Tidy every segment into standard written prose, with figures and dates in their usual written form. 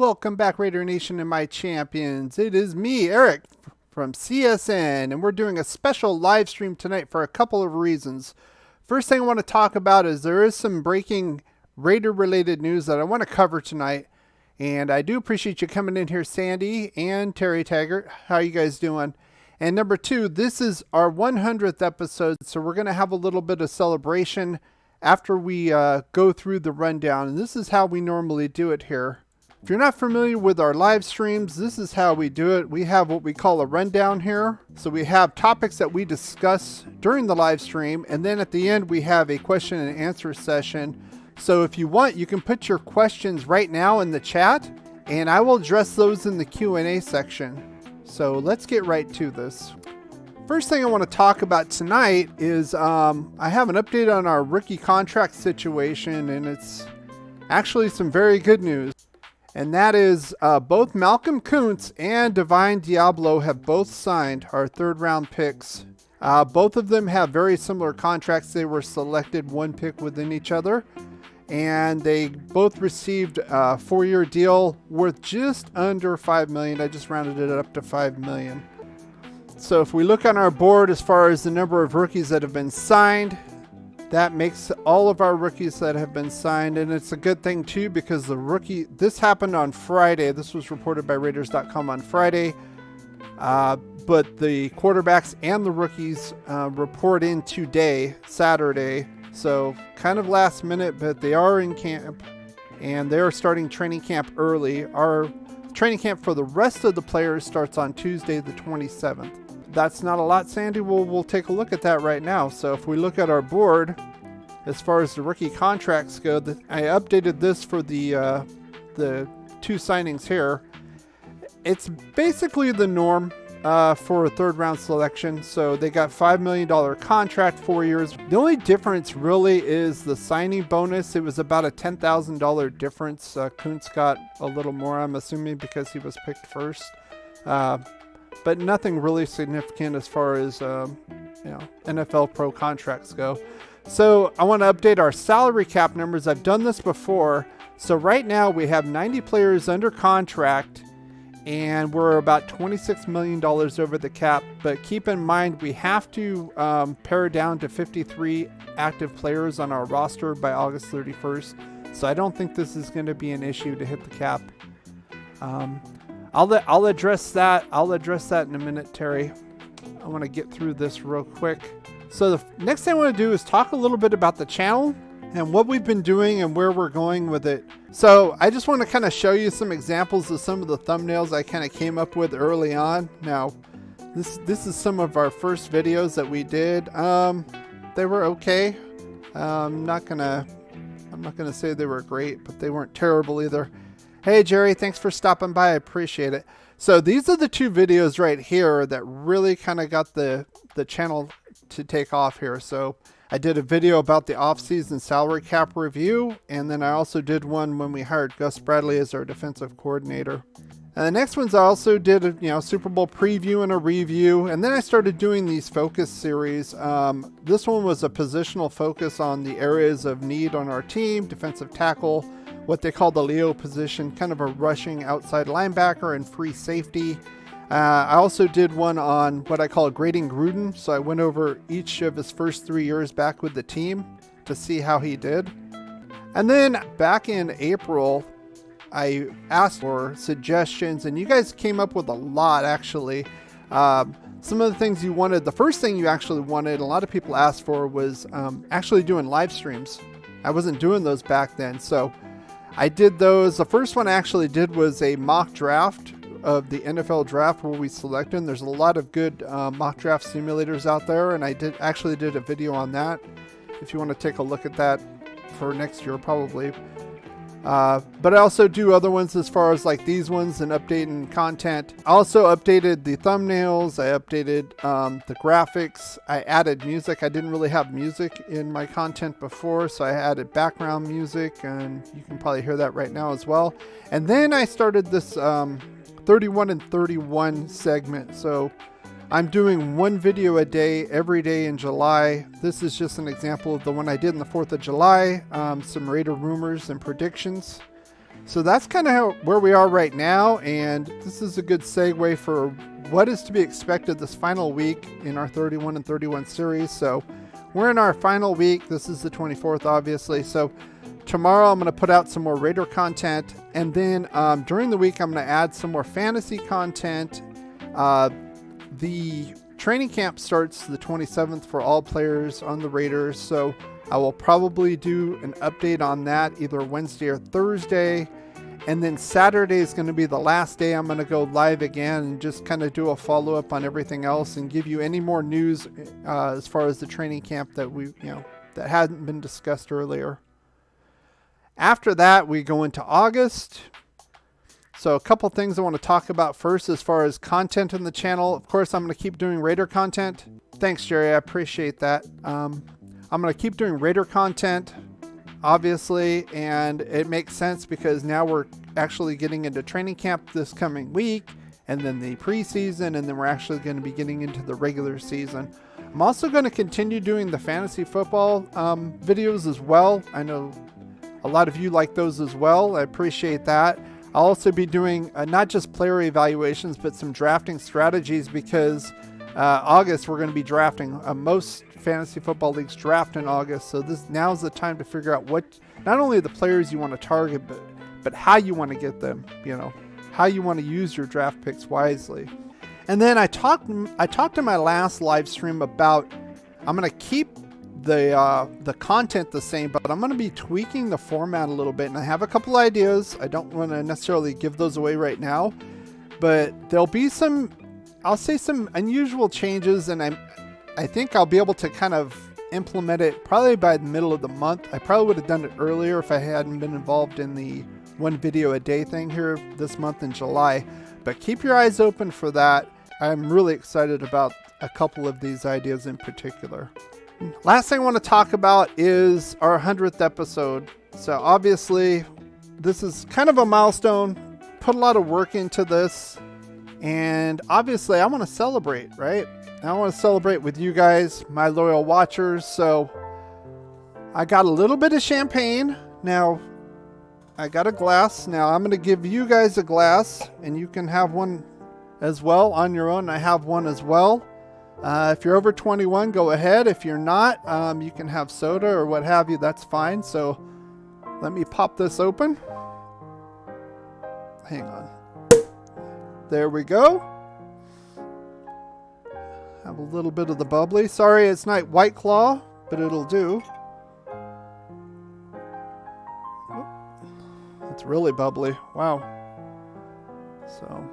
Welcome back, Raider Nation and my champions. It is me, Eric, from CSN, and we're doing a special live stream tonight for a couple of reasons. First thing I want to talk about is there is some breaking Raider-related news that I want to cover tonight, and I do appreciate you coming in here, Sandy and Terry Taggart. How are you guys doing? And number two, this is our 100th episode, so we're going to have a little bit of celebration after we go through the rundown, and this is how we normally do it here. If you're not familiar with our live streams, this is how we do it. We have what we call a rundown here. So we have topics that we discuss during the live stream, and then at the end we have a question and answer session. So if you want, you can put your questions right now in the chat, and I will address those in the Q&A section. So let's get right to this. First thing I want to talk about tonight is I have an update on our rookie contract situation, and it's actually some very good news. And that is both Malcolm Kuntz and Divine Diablo have both signed our third round picks. Both of them have very similar contracts. They were selected one pick within each other. And they both received a 4-year deal worth just under $5 million. I just rounded it up to $5 million. So if we look on our board as far as the number of rookies that have been signed, that makes all of our rookies that have been signed, and it's a good thing too because this happened on Friday. This was reported by Raiders.com on Friday, but the quarterbacks and the rookies report in today, Saturday. So kind of last minute, but they are in camp, and they are starting training camp early. Our training camp for the rest of the players starts on Tuesday the 27th. That's not a lot, Sandy. We'll take a look at that right now. So if we look at our board, as far as the rookie contracts go, I updated this for the two signings here. It's basically the norm for a third round selection. So they got $5 million contract, 4 years. The only difference really is the signing bonus. It was about a $10,000 difference. Kuntz got a little more, I'm assuming, because he was picked first. But nothing really significant as far as NFL pro contracts go. So I want to update our salary cap numbers. I've done this before. So right now we have 90 players under contract, and we're about $26 million over the cap. But keep in mind, we have to pare down to 53 active players on our roster by August 31st. So I don't think this is going to be an issue to hit the cap. I'll address that. I'll address that in a minute, Terry. I want to get through this real quick. So the next thing I want to do is talk a little bit about the channel and what we've been doing and where we're going with it. So I just want to kind of show you some examples of some of the thumbnails I kind of came up with early on. Now, this is some of our first videos that we did. They were okay. I'm not gonna say they were great, but they weren't terrible either. Hey Jerry, thanks for stopping by. I appreciate it. So these are the two videos right here that really kind of got the channel to take off here. So I did a video about the off-season salary cap review, and then I also did one when we hired Gus Bradley as our defensive coordinator. And the next ones I also did a Super Bowl preview and a review, and then I started doing these focus series. This one was a positional focus on the areas of need on our team: defensive tackle, what they call the Leo position, kind of a rushing outside linebacker, and free safety. I also did one on what I call grading Gruden. So I went over each of his first 3 years back with the team to see how he did. And then back in April, I asked for suggestions, and you guys came up with a lot, actually. Some of the things you wanted, the first thing you actually wanted, a lot of people asked for, was actually doing live streams. I wasn't doing those back then, so I did those. The first one I actually did was a mock draft of the NFL draft where we selected. There's a lot of good mock draft simulators out there, and I actually did a video on that. If you want to take a look at that for next year, probably. But I also do other ones as far as like these ones and updating content. I also updated the thumbnails. I updated the graphics. I added music. I didn't really have music in my content before, so I added background music, and you can probably hear that right now as well. And then I started this 31 and 31 segment. So I'm doing one video a day every day in July. This is just an example of the one I did on the 4th of July. Some Raider rumors and predictions. So that's kind of where we are right now, and this is a good segue for what is to be expected this final week in our 31 and 31 series. So we're in our final week. This is the 24th, obviously. So tomorrow I'm going to put out some more Raider content, and then during the week I'm going to add some more fantasy content. The training camp starts the 27th for all players on the Raiders, so I will probably do an update on that either Wednesday or Thursday. And then Saturday is going to be the last day I'm going to go live again and just kind of do a follow-up on everything else and give you any more news as far as the training camp that that hadn't been discussed earlier. After that, we go into August. So a couple things I want to talk about first as far as content in the channel. Of course, I'm going to keep doing Raider content. Thanks, Jerry. I appreciate that. I'm going to keep doing Raider content, obviously, and it makes sense because now we're actually getting into training camp this coming week, and then the preseason, and then we're actually going to be getting into the regular season. I'm also going to continue doing the fantasy football videos as well. I know a lot of you like those as well. I appreciate that. I'll also be doing not just player evaluations, but some drafting strategies because August we're going to be drafting. Most fantasy football leagues draft in August, so now's the time to figure out what, not only the players you want to target, but how you want to get them, how you want to use your draft picks wisely. And then I talked in my last live stream about I'm going to keep the content the same, but I'm going to be tweaking the format a little bit, and I have a couple ideas. I don't want to necessarily give those away right now, but there'll be some unusual changes, and I think I'll be able to kind of implement it probably by the middle of the month. I probably would have done it earlier if I hadn't been involved in the one video a day thing here this month in July, but keep your eyes open for that. I'm really excited about a couple of these ideas in particular. Last thing I want to talk about is our 100th episode. So obviously this is kind of a milestone, put a lot of work into this, and obviously I want to celebrate, right? I want to celebrate with you guys, my loyal watchers. So I got a little bit of champagne. Now I got a glass. Now I'm going to give you guys a glass, and you can have one as well on your own. I have one as well. If you're over 21, go ahead. If you're not, you can have soda or what have you. That's fine. So let me pop this open. Hang on. There we go. Have a little bit of the bubbly. Sorry, it's not White Claw, but it'll do. It's really bubbly. Wow. So,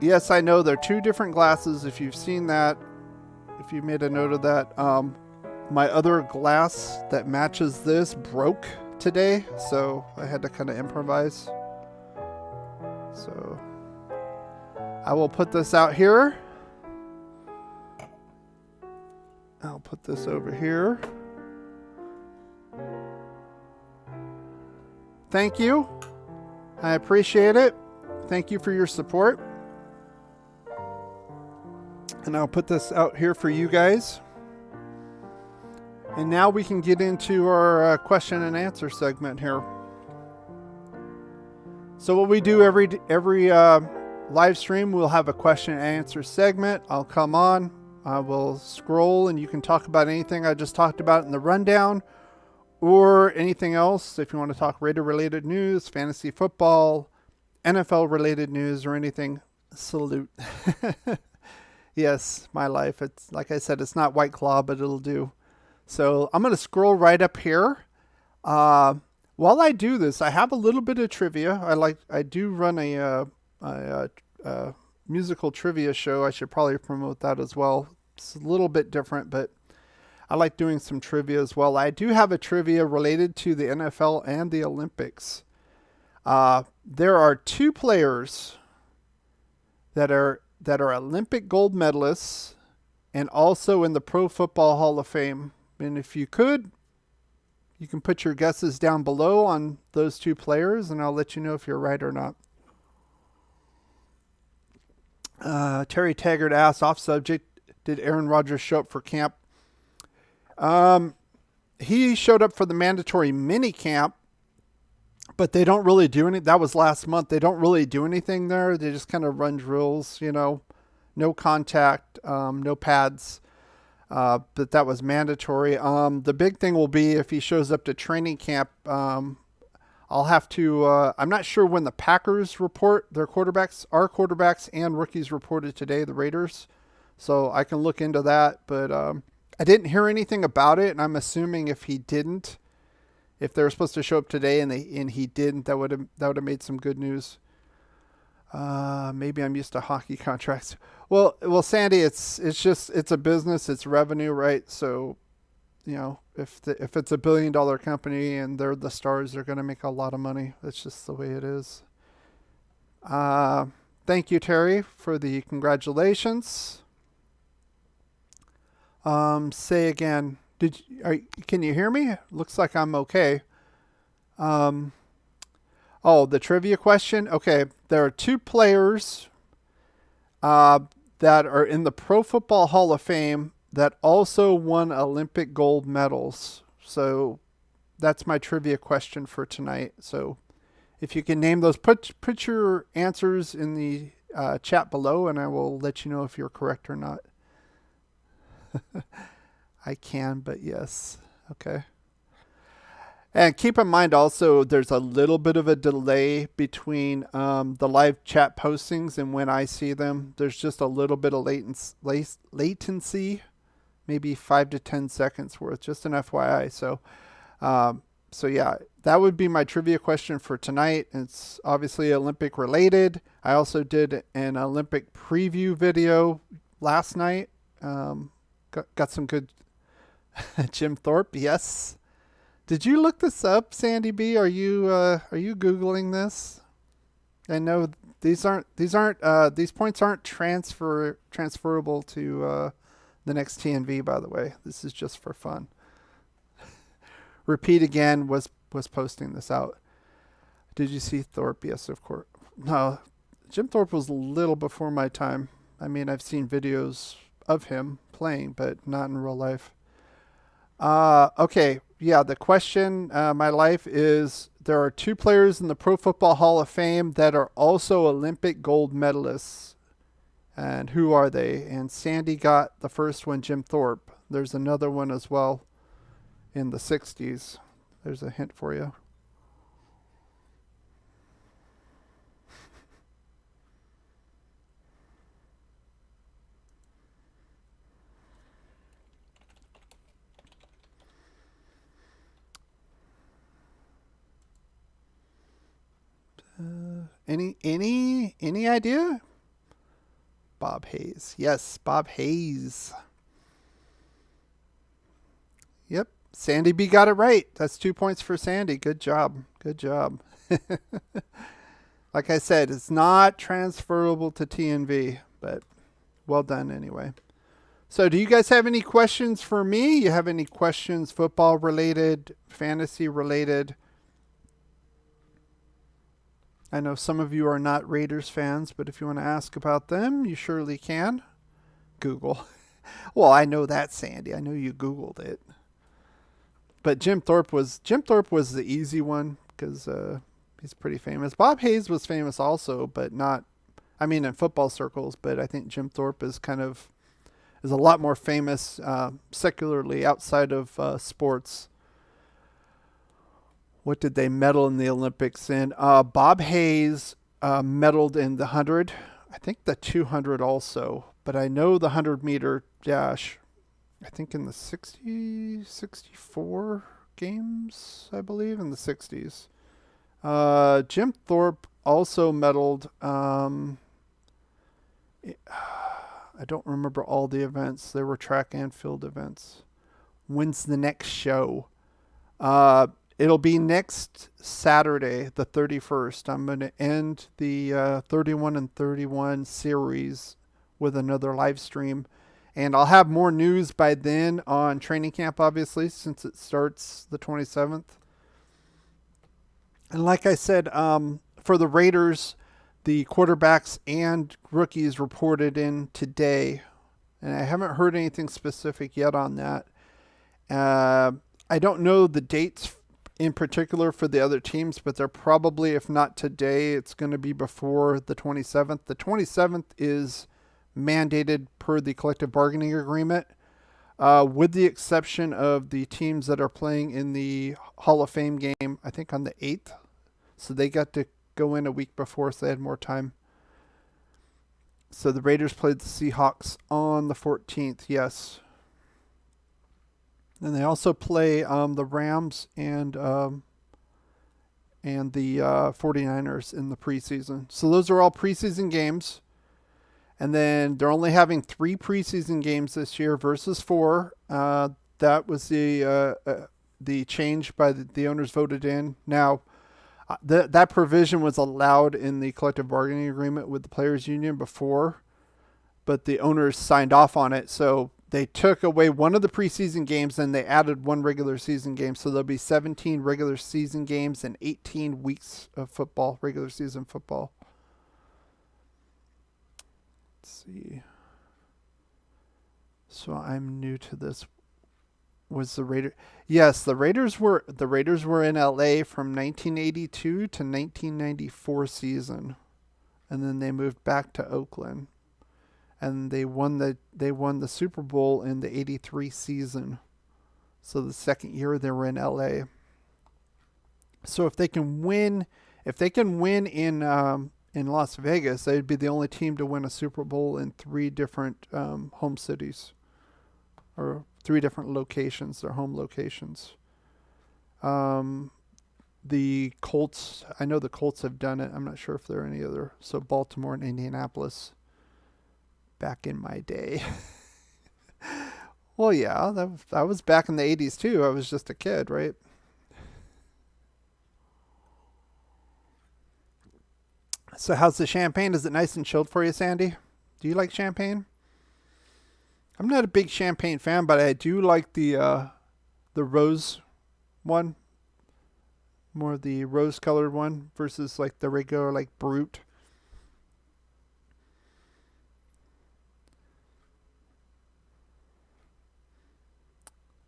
yes, I know they're two different glasses. If you've seen that, if you made a note of that, my other glass that matches this broke today, so I had to kind of improvise. So I will put this out here. I'll put this over here. Thank you. I appreciate it. Thank you for your support. And I'll put this out here for you guys. And now we can get into our question and answer segment here. So what we do every live stream, we'll have a question and answer segment. I'll come on, I will scroll, and you can talk about anything I just talked about in the rundown, or anything else. If you want to talk Raider related news, fantasy football, NFL related news, or anything, salute. Yes, my life. It's like I said, it's not White Claw, but it'll do. So I'm going to scroll right up here. While I do this, I have a little bit of trivia. I do run a musical trivia show. I should probably promote that as well. It's a little bit different, but I like doing some trivia as well. I do have a trivia related to the NFL and the Olympics. There are two players that are Olympic gold medalists and also in the Pro Football Hall of Fame. And if you could, you can put your guesses down below on those two players, and I'll let you know if you're right or not. Terry Taggart asked, off subject, did Aaron Rodgers show up for camp? He showed up for the mandatory mini camp, but they don't really do any. That was last month. They don't really do anything there. They just kind of run drills, no contact, no pads. But that was mandatory. The big thing will be if he shows up to training camp. I'll have to. I'm not sure when the Packers report their quarterbacks. Our quarterbacks and rookies reported today. The Raiders, so I can look into that. But I didn't hear anything about it, and I'm assuming if he didn't, if they were supposed to show up today and he didn't, that would have made some good news. Maybe I'm used to hockey contracts. Well, Sandy, it's a business, it's revenue, right? So, if it's $1 billion company and they're the stars, they're going to make a lot of money. That's just the way it is. Thank you, Terry, for the congratulations. Say again. Can you hear me? Looks like I'm okay. Oh, the trivia question. Okay, there are 2 players that are in the Pro Football Hall of Fame that also won Olympic gold medals. So that's my trivia question for tonight. So if you can name those, put your answers in the chat below, and I will let you know if you're correct or not. I can, but yes. Okay. And keep in mind also, there's a little bit of a delay between the live chat postings and when I see them. There's just a little bit of latency, maybe 5 to 10 seconds worth, just an FYI. So yeah, that would be my trivia question for tonight. It's obviously Olympic related. I also did an Olympic preview video last night. Got some good Jim Thorpe, yes. Did you look this up, Sandy B? Are you Googling this? I know these points aren't transferable to the next TNV, by the way. This is just for fun. Repeat again was posting this out. Did you see Thorpe? Yes, of course. No, Jim Thorpe was a little before my time. I mean, I've seen videos of him playing, but not in real life. Okay. Yeah, the question, my life is, there are 2 players in the Pro Football Hall of Fame that are also Olympic gold medalists. And who are they? And Sandy got the first one, Jim Thorpe. There's another one as well in the 60s. There's a hint for you. Any idea? Bob Hayes. Yes, Bob Hayes. Yep, Sandy B got it right. That's 2 points for Sandy. Good job. Good job. Like I said, it's not transferable to TNV, but well done anyway. So do you guys have any questions for me? You have any questions, football related, fantasy related? I know some of you are not Raiders fans, but if you want to ask about them, you surely can. Google. Well, I know that, Sandy. I know you Googled it. But Jim Thorpe was the easy one because he's pretty famous. Bob Hayes was famous also, but not, I mean, in football circles. But I think Jim Thorpe is a lot more famous secularly outside of sports. What did they medal in the Olympics in? Bob Hayes medaled in the 100. I think the 200 also. But I know the 100-meter dash, I think in the 64 games, I believe, in the 60s. Jim Thorpe also medaled. I don't remember all the events. There were track and field events. When's the next show? It'll be next Saturday, the 31st. I'm going to end the 31 and 31 series with another live stream. And I'll have more news by then on training camp, obviously, since it starts the 27th. And like I said, for the Raiders, the quarterbacks and rookies reported in today. And I haven't heard anything specific yet on that. I don't know the dates in particular for the other teams, but they're probably, if not today, it's going to be before the 27th. The 27th is mandated per the collective bargaining agreement, with the exception of the teams that are playing in the Hall of Fame game, I think on the 8th. So they got to go in a week before, so they had more time. So the Raiders played the Seahawks on the 14th, yes. And they also play the Rams and the 49ers in the preseason. So those are all preseason games. And then they're only having 3 preseason games this year versus 4. That was the change by the owners voted in. Now, that provision was allowed in the collective bargaining agreement with the players union before, but the owners signed off on it. So they took away one of the preseason games and they added 1 regular season game. So there'll be 17 regular season games and 18 weeks of football, regular season football. Let's see. So I'm new to this. Was the Raider? Yes, the Raiders were in LA from 1982 to 1994 season, and then they moved back to Oakland, and they won the Super Bowl in the 83 season. So the second year they were in LA. So if they can win in Las Vegas, they'd be the only team to win a Super Bowl in 3 different home cities, or 3 different locations, their home locations. The Colts, I know the Colts have done it. I'm not sure if there are any other. So Baltimore and Indianapolis back in my day. Well, yeah, that was back in the 80s too. I was just a kid, right? So how's the champagne? Is it nice and chilled for you, Sandy? Do you like champagne? I'm not a big champagne fan, but I do like the rose one, more the rose-colored one versus like the regular like Brut.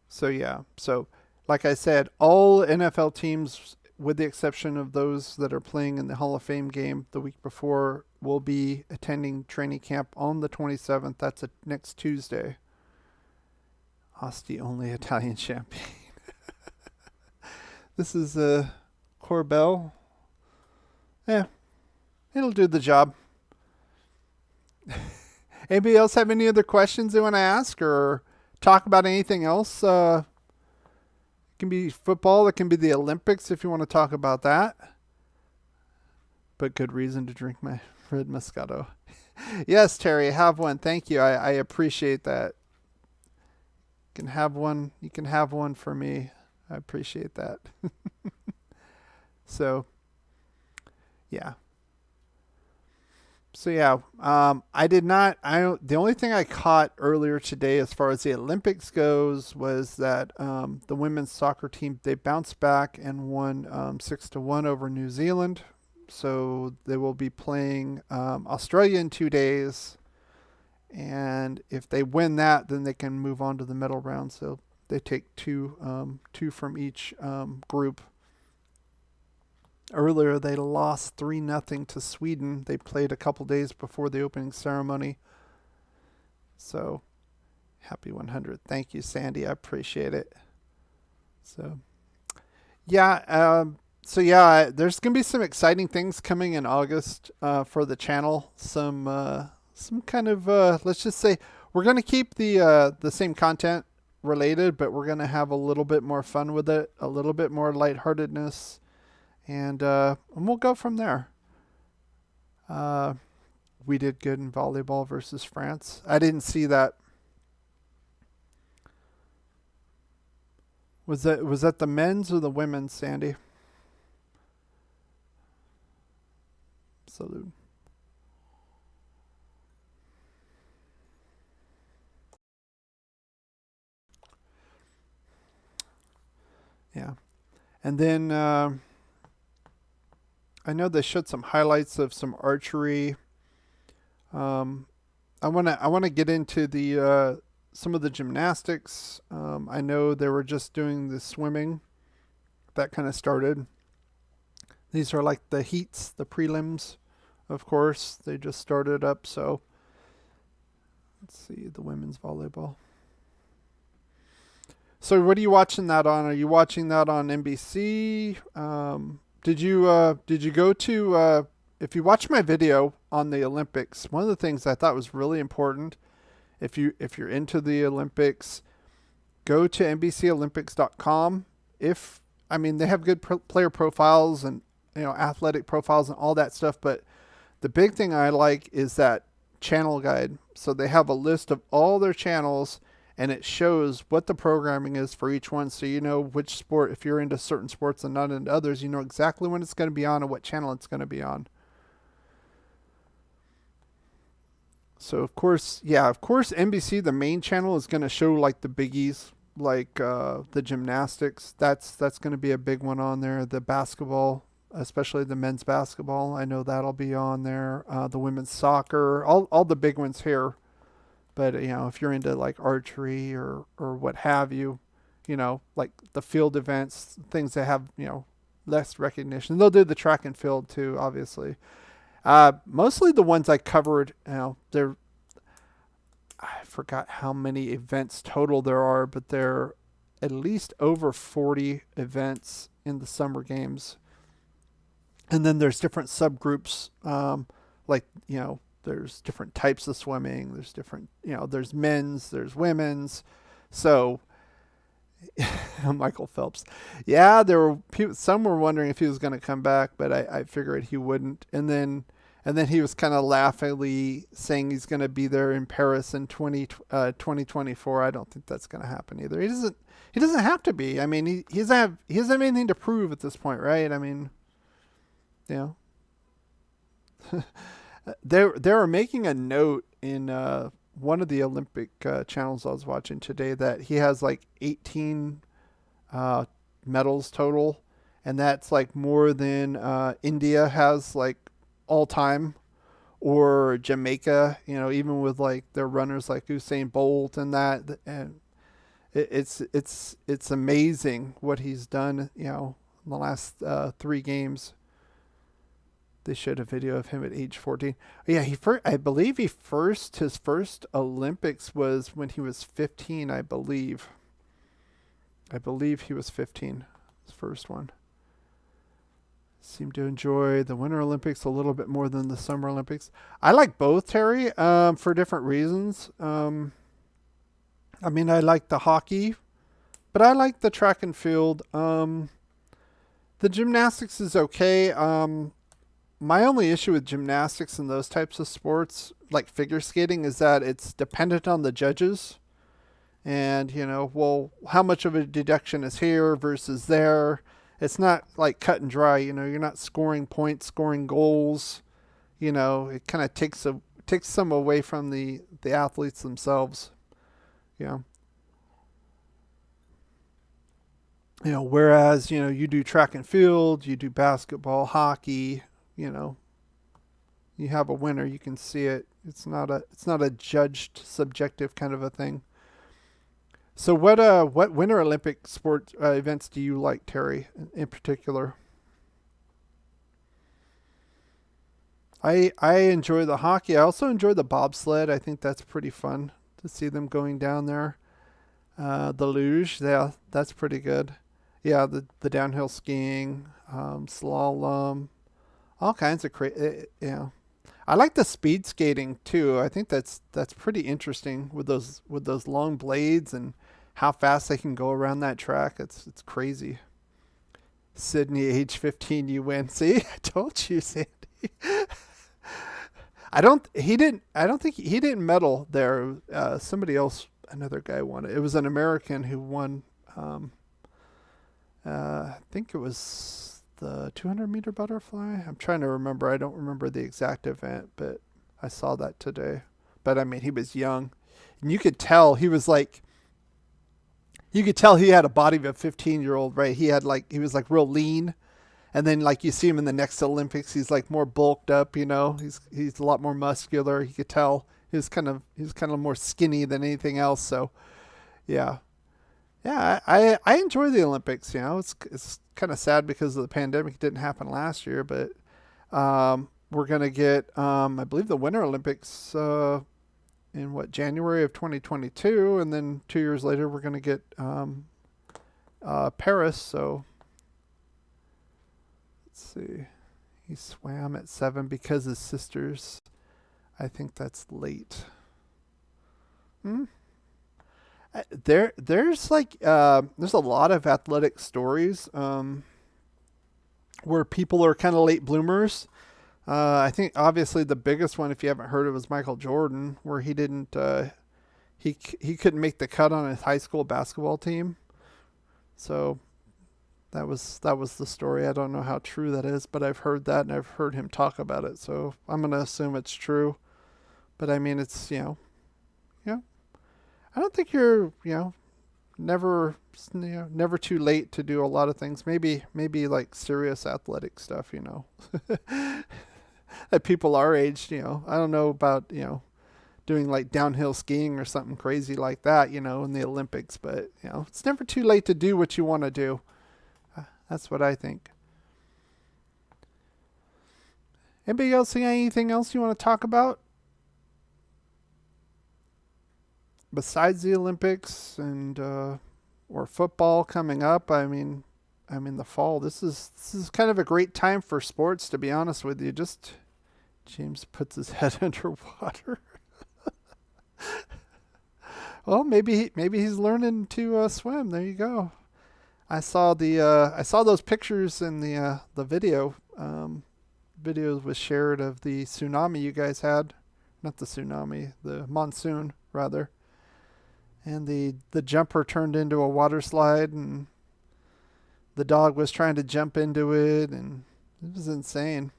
So yeah, so like I said, all NFL teams, with the exception of those that are playing in the Hall of Fame game the week before, will be attending training camp on the 27th. That's next Tuesday. Asti only Italian champagne. This is a Corbel. Yeah, it'll do the job. Anybody else have any other questions they want to ask or talk about anything else? It can be football. It can be the Olympics if you want to talk about that. But good reason to drink my red Moscato. Yes, Terry, have one. Thank you. I appreciate that. You can have one. You can have one for me. I appreciate that. So, yeah. So yeah, I did not. The only thing I caught earlier today, as far as the Olympics goes, was that the women's soccer team, they bounced back and won 6-1 over New Zealand. So they will be playing Australia in 2 days, and if they win that, then they can move on to the medal round. So they take two from each group. Earlier, they lost 3-0 to Sweden. They played a couple days before the opening ceremony. So, happy 100. Thank you, Sandy. I appreciate it. So, yeah. There's going to be some exciting things coming in August for the channel. Some kind of, let's just say, we're going to keep the same content related, but we're going to have a little bit more fun with it, a little bit more lightheartedness. And we'll go from there. We did good in volleyball versus France. I didn't see that. Was that the men's or the women's, Sandy? Salute. Yeah. And then I know they showed some highlights of some archery. I wanna get into the some of the gymnastics. I know they were just doing the swimming that kind of started. These are like the heats, the prelims, of course. They just started up. So let's see the women's volleyball. So what are you watching that on? Are you watching that on NBC? Did you go to if you watch my video on the Olympics? One of the things I thought was really important, if you're into the Olympics, go to NBCOlympics.com. They have good player profiles and athletic profiles and all that stuff, but the big thing I like is that channel guide. So they have a list of all their channels, and it shows what the programming is for each one. So you know which sport, if you're into certain sports and not into others, you know exactly when it's going to be on and what channel it's going to be on. So of course, NBC, the main channel, is going to show like the biggies, like the gymnastics. That's going to be a big one on there. The basketball, especially the men's basketball, I know that'll be on there. The women's soccer, all the big ones here. But if you're into like archery or what have you, like the field events, things that have less recognition, they'll do the track and field too, obviously. Mostly the ones I covered, I forgot how many events total there are, but there are at least over 40 events in the summer games. And then there's different subgroups, there's different types of swimming. There's different, there's men's, there's women's. So Michael Phelps. Yeah, there were people, some were wondering if he was going to come back, but I figured he wouldn't. And then he was kind of laughingly saying he's going to be there in Paris in 2024. I don't think that's going to happen either. He doesn't have to be. I mean, he doesn't have anything to prove at this point, right? I mean, they were making a note in one of the Olympic channels I was watching today that he has like 18 medals total, and that's like more than India has like all time, or Jamaica. Even with like their runners like Usain Bolt and that, and it's amazing what he's done. In the last 3 games. They showed a video of him at age 14. Yeah, I believe his first Olympics was when he was 15, I believe. I believe he was 15, his first one. Seemed to enjoy the Winter Olympics a little bit more than the Summer Olympics. I like both, Terry, for different reasons. I like the hockey, but I like the track and field. The gymnastics is okay. My only issue with gymnastics and those types of sports, like figure skating, is that it's dependent on the judges. And, how much of a deduction is here versus there? It's not like cut and dry. You're not scoring points, scoring goals. It kind of takes some away from the athletes themselves. Whereas, you do track and field, you do basketball, hockey, you have a winner, you can see it. It's not a judged subjective kind of a thing. So what Winter Olympic sport events do you like, Terry, in particular? I enjoy the hockey. I also enjoy the bobsled. I think that's pretty fun to see them going down there. The luge, yeah, that's pretty good. Yeah, the downhill skiing, slalom, all kinds of I like the speed skating too. I think that's pretty interesting with those long blades and how fast they can go around that track. It's crazy. Sydney, age 15, you win. See, I told you, Sandy. I don't think he didn't medal there. Somebody else, another guy won it. It was an American who won. I think it was the 200-meter butterfly. I'm trying to remember. I don't remember the exact event, but I saw that today. But I mean, he was young, and you could tell he was like. You could tell he had a body of a 15-year-old, right? He was like real lean, and then like you see him in the next Olympics, he's like more bulked up. He's a lot more muscular. You could tell he was kind of more skinny than anything else. So, yeah. I enjoy the Olympics. It's kind of sad because of the pandemic. It didn't happen last year, but we're going to get, I believe, the Winter Olympics in January of 2022, and then 2 years later we're going to get Paris. So let's see. He swam at 7 because his sisters. I think that's late. There's there's a lot of athletic stories where people are kind of late bloomers. I think obviously the biggest one, if you haven't heard it, was Michael Jordan, where he didn't he couldn't make the cut on his high school basketball team. So that was the story. I don't know how true that is, but I've heard that and I've heard him talk about it. So I'm gonna assume it's true. But I mean, it's I don't think you're never never too late to do a lot of things. Maybe like serious athletic stuff, that people our age, I don't know about, doing like downhill skiing or something crazy like that, in the Olympics, but it's never too late to do what you want to do. That's what I think. Anybody else see anything else you want to talk about besides the Olympics and or football coming up? I mean the fall. This is kind of a great time for sports, to be honest with you. Just James puts his head underwater. Well, maybe he's learning to swim. There you go. I saw those pictures in the video. Videos was shared of the tsunami you guys had, not the tsunami, the monsoon rather. And the jumper turned into a water slide, and the dog was trying to jump into it, and it was insane.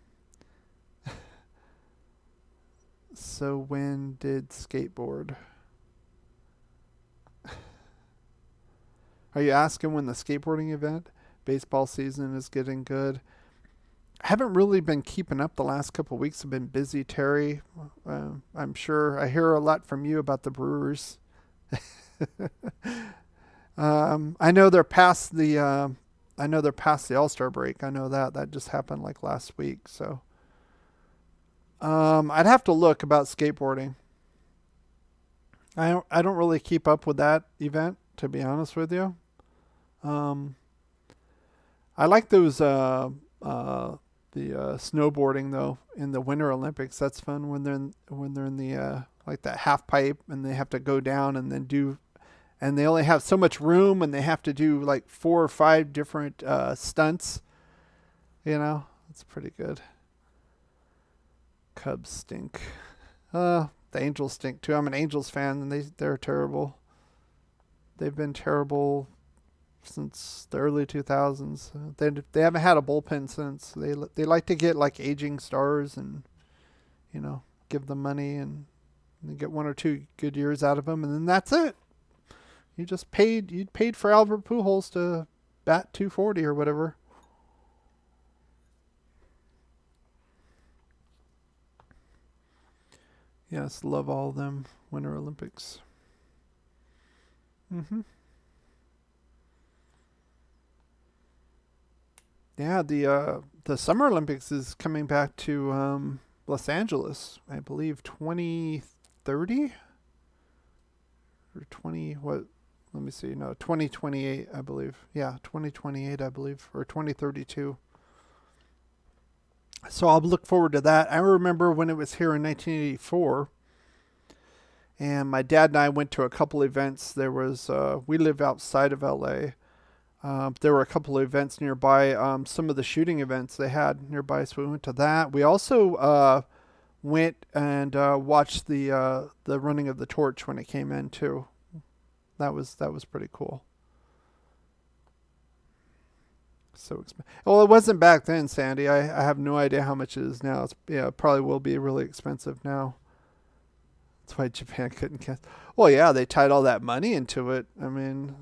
So when did skateboard? Are you asking when the skateboarding event? Baseball season is getting good. I haven't really been keeping up the last couple of weeks. I've been busy, Terry. I'm sure I hear a lot from you about the Brewers. I know they're past the All-Star break. I know that just happened like last week. So I'd have to look about skateboarding. I don't really keep up with that event, to be honest with you. I like those the snowboarding though in the Winter Olympics. That's fun when they're in the like that half pipe and they have to go down and then and they only have so much room and they have to do like 4 or 5 different stunts. It's pretty good. Cubs stink. The Angels stink too. I'm an Angels fan and they're terrible. They've been terrible since the early 2000s. They haven't had a bullpen since. They like to get like aging stars and give them money and get 1 or 2 good years out of them, and then that's it. You paid for Albert Pujols to bat 240 or whatever. Yes, love all of them. Winter Olympics. Yeah, the Summer Olympics is coming back to Los Angeles, I believe 2030 or 20 what? Let me see. No, 2028, I believe. Yeah, 2028, I believe, or 2032. So I'll look forward to that. I remember when it was here in 1984, and my dad and I went to a couple events. There was we live outside of LA. There were a couple of events nearby. Some of the shooting events they had nearby, so we went to that. We also went and watched the running of the torch when it came in too. That was pretty cool. So expensive. Well, it wasn't back then, Sandy. I have no idea how much it is now. It probably will be really expensive now. That's why Japan couldn't catch. Well, yeah, they tied all that money into it. I mean,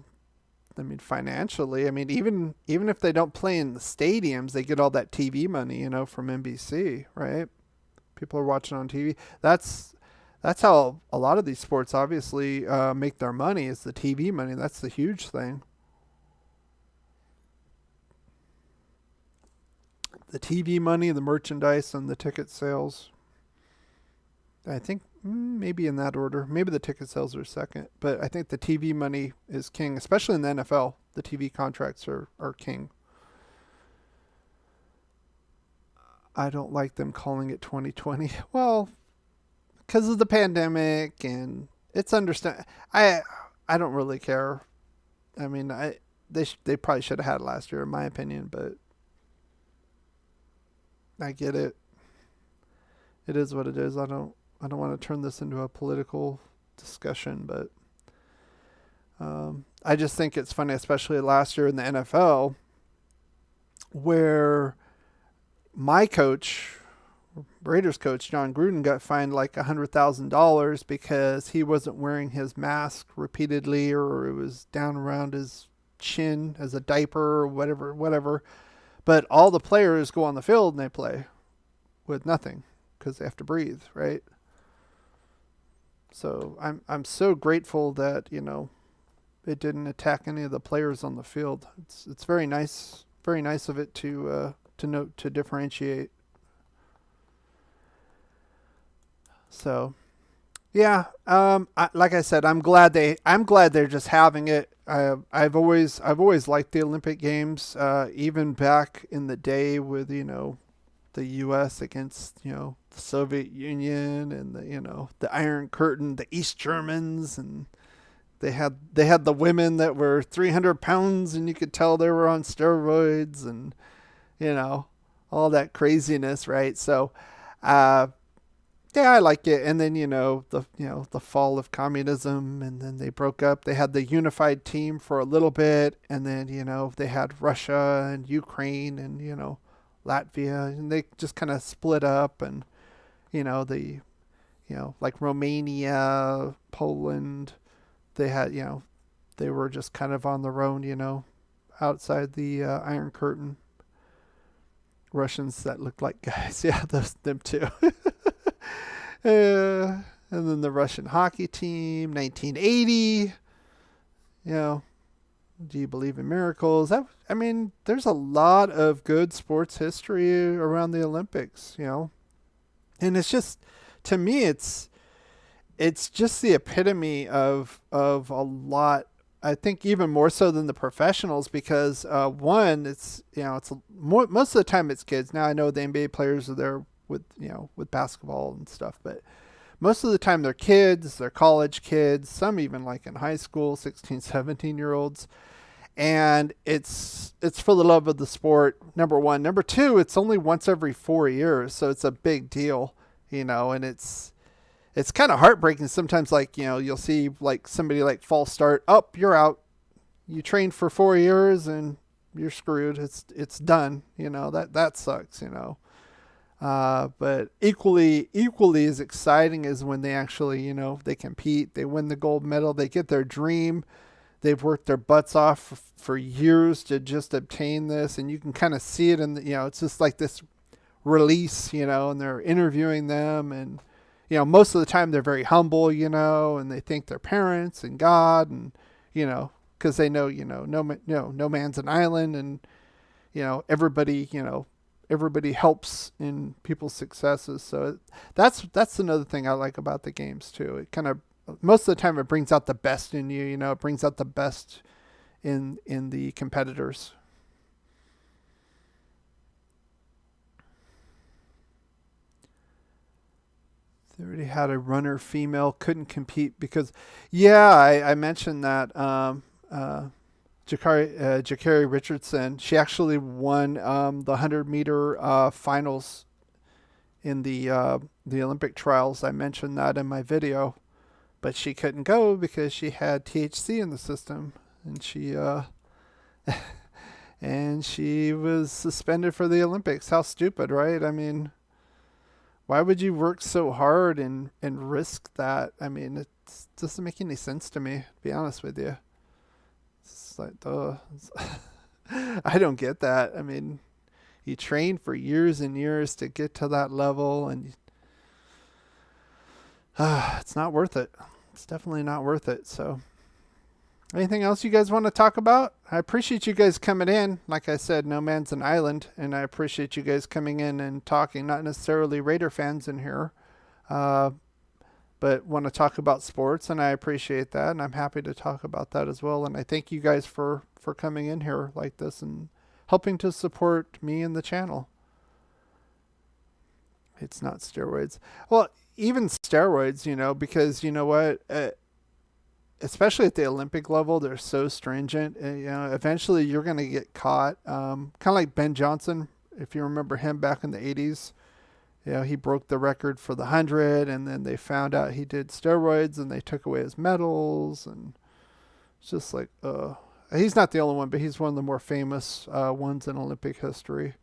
financially. I mean, even if they don't play in the stadiums, they get all that TV money, from NBC, right? People are watching on TV. That's how a lot of these sports obviously make their money, is the TV money. That's the huge thing. The TV money, the merchandise, and the ticket sales. I think maybe in that order. Maybe the ticket sales are second, but I think the TV money is king, especially in the NFL. The TV contracts are king. I don't like them calling it 2020. Well, because of the pandemic, and it's understand. I don't really care. I mean, they probably should have had it last year, in my opinion, but I get it. It is what it is. I don't want to turn this into a political discussion, but I just think it's funny, especially last year in the NFL, where my coach, Raiders coach John Gruden, got fined like $100,000 because he wasn't wearing his mask repeatedly, or it was down around his chin as a diaper or whatever. But all the players go on the field and they play with nothing because they have to breathe, right? So I'm so grateful that it didn't attack any of the players on the field. It's very nice of it to note, to differentiate. So yeah, like I said, I'm glad they're just having it. I've always liked the Olympic Games, even back in the day with the U.S. against the Soviet Union, and the Iron Curtain, the East Germans, and they had the women that were 300 pounds and you could tell they were on steroids, and all that craziness, right? So yeah, I like it. And then the fall of communism, and then they broke up. They had the unified team for a little bit, and then they had Russia and Ukraine and Latvia, and they just kind of split up. And like Romania, Poland, they had they were just kind of on their own, outside the Iron Curtain. Russians that looked like guys, yeah, them too. And then the Russian hockey team, 1980. Do you believe in miracles? There's a lot of good sports history around the Olympics, and it's just, to me, it's just the epitome of a lot. I think even more so than the professionals, because one, it's most of the time it's kids. Now I know the NBA players are there with basketball and stuff, but most of the time they're kids, they're college kids, some even like in high school, 16, 17-year-olds. And it's for the love of the sport, number one. Number two, it's only once every 4 years, so it's a big deal, and it's kind of heartbreaking sometimes. Like, you'll see like somebody like false start, up, you're out. You trained for 4 years and you're screwed. It's done. That sucks, but equally as exciting is when they actually, they compete, they win the gold medal, they get their dream. They've worked their butts off for years to just obtain this, and you can kind of see it in it's just like this release, and they're interviewing them, and most of the time they're very humble, and they thank their parents and God, and because they know, no man's an island, and everybody helps in people's successes. So that's another thing I like about the games too. It kind of, most of the time, it brings out the best in you. It brings out the best in the competitors. They already had a runner female, couldn't compete because, yeah, I mentioned that Jakari Richardson, she actually won the 100-meter finals in the Olympic trials. I mentioned that in my video, but she couldn't go because she had THC in the system, and she was suspended for the Olympics. How stupid, right? Why would you work so hard and risk that? It doesn't make any sense to me, to be honest with you. It's like, duh. I don't get that. You train for years and years to get to that level, and it's not worth it. It's definitely not worth it. So, anything else you guys want to talk about? I appreciate you guys coming in. Like I said, no man's an island, and I appreciate you guys coming in and talking. Not necessarily Raider fans in here, uh, but want to talk about sports, and I appreciate that, and I'm happy to talk about that as well. And I thank you guys for coming in here like this and helping to support me and the channel. It's not steroids. Well, even steroids, because you know what? Especially at the Olympic level, they're so stringent. Eventually you're going to get caught. Kind of like Ben Johnson, if you remember him back in the 80s. He broke the record for the 100, and then they found out he did steroids, and they took away his medals, and it's just like, he's not the only one, but he's one of the more famous ones in Olympic history.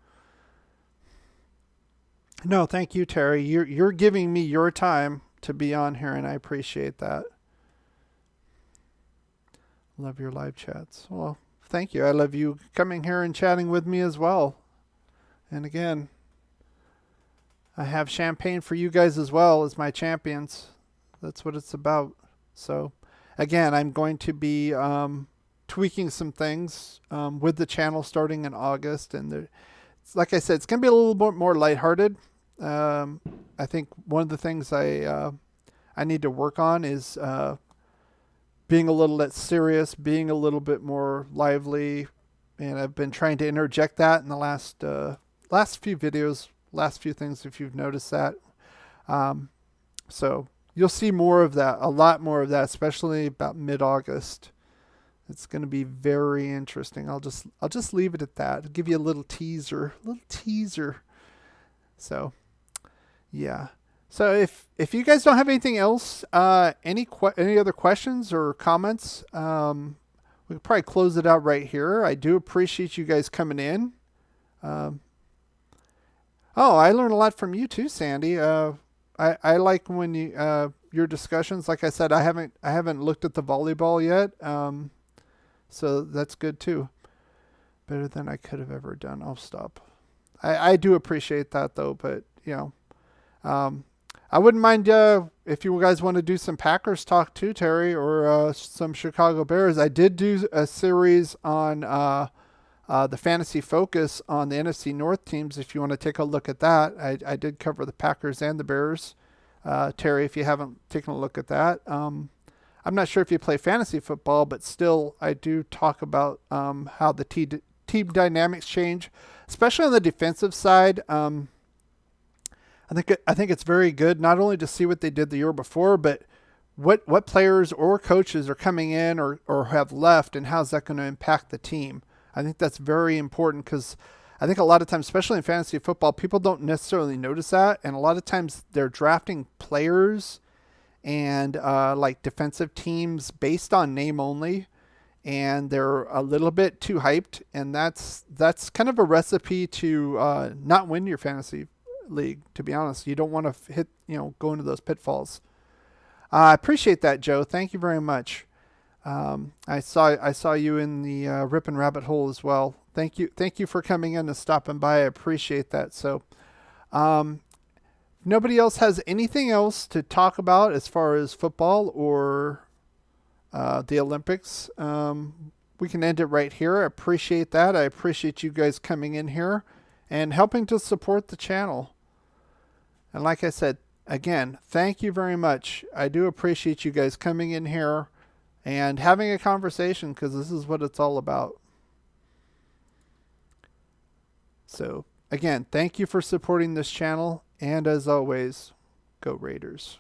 No, thank you, Terry. You're giving me your time to be on here, and I appreciate that. Love your live chats. Well, thank you. I love you coming here and chatting with me as well. And again, I have champagne for you guys as well as my champions. That's what it's about. So, again, I'm going to be tweaking some things with the channel starting in August. And like I said, it's going to be a little bit more lighthearted. I think one of the things I need to work on is being a little less serious, being a little bit more lively, and I've been trying to interject that in the last few videos, last few things, if you've noticed that. So you'll see more of that, a lot more of that, especially about mid-August. It's going to be very interesting. I'll just leave it at that. I'll give you a little teaser, So, yeah. So if you guys don't have anything else, any other questions or comments, we can probably close it out right here. I do appreciate you guys coming in. Oh, I learned a lot from you too, Sandy. I like when your discussions. Like I said, I haven't looked at the volleyball yet. So that's good too. Better than I could have ever done. I'll stop. I do appreciate that though, but I wouldn't mind if you guys want to do some Packers talk too, Terry, or some Chicago Bears. I did do a series on the Fantasy Focus on the NFC North teams. If you want to take a look at that, I did cover the Packers and the Bears. Terry, if you haven't taken a look at that. I'm not sure if you play fantasy football, but still I do talk about how the team dynamics change, especially on the defensive side. I think it's very good not only to see what they did the year before, but what players or coaches are coming in or have left, and how's that going to impact the team. I think that's very important because I think a lot of times, especially in fantasy football, people don't necessarily notice that, and a lot of times they're drafting players and like defensive teams based on name only, and they're a little bit too hyped, and that's kind of a recipe to not win your fantasy league, to be honest. You don't want to go into those pitfalls. I appreciate that, Joe. Thank you very much. I saw you in the Rippin' Rabbit Hole as well. Thank you for coming in and stopping by. I appreciate that. So, nobody else has anything else to talk about as far as football or the Olympics. We can end it right here. I appreciate that. I appreciate you guys coming in here and helping to support the channel. And like I said, again, thank you very much. I do appreciate you guys coming in here and having a conversation, because this is what it's all about. So again, thank you for supporting this channel. And as always, go Raiders.